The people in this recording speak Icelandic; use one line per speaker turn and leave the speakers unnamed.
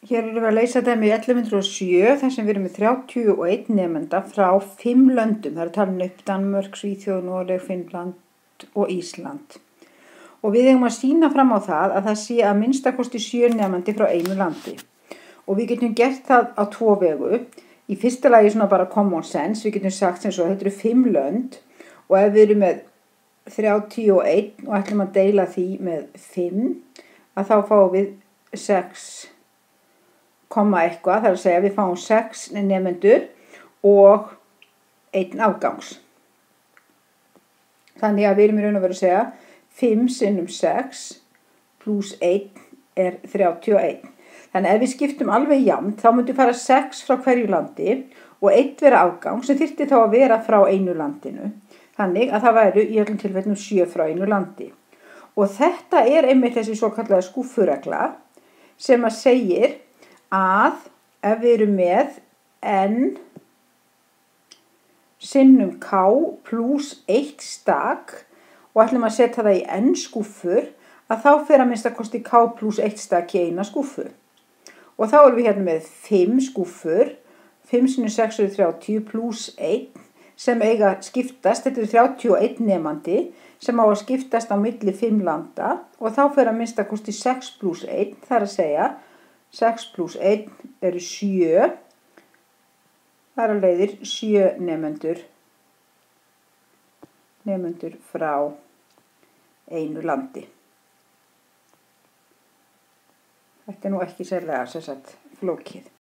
Hér erum við að leysa dæmi 1107 þar sem við erum með 31 nemenda frá 5 löndum. Það er talin upp Danmörk, Svíþjóð, Noreg, Finnland og Ísland. Og við eigum að sýna fram á það sé að minnstakosti 7 nemandi frá einu landi. Og við getum gert það á 2 vegu. Í fyrsta lagi svona bara common sense. Við getum sagt sem svo að þetta eru 5 lönd og ef við erum með 31 og ætlum að deila því með 5 að þá fáum við 6 eitthvað, það er að segja við fáum 6 nemendur og 1 afgangs. Þannig að við erum í raun og veru að segja 5 sinnum 6 pluss 1 er 31. Þannig að ef við skiptum alveg jafnt þá myndi fara 6 frá hverju landi og 1 vera afgang sem þyrfti þá að vera frá einu landinu. Þannig að það væru í öllum tilfellum 7 frá einu landi. Og þetta er einmitt þessi svo kallaða skúffuregla sem að segir að ef við erum með n sinnum k pluss 1 stak og ætlum að setja það í n skúffur að þá fer að minnstakosti k pluss 1 stak í eina skúffu. Og þá erum við hérna með 5 skúffur, 5 sinnum 6 eru 30 pluss 1 sem eiga að skiptast, þetta er 31 nemandi sem á að skiptast á milli 5 landa og þá fer að minnstakosti 6 pluss 1, það er að segja 6 pluss 1 eru 7, þar að leiðir 7 nemendur frá einu landi. Þetta er nú ekki sérlega flókið.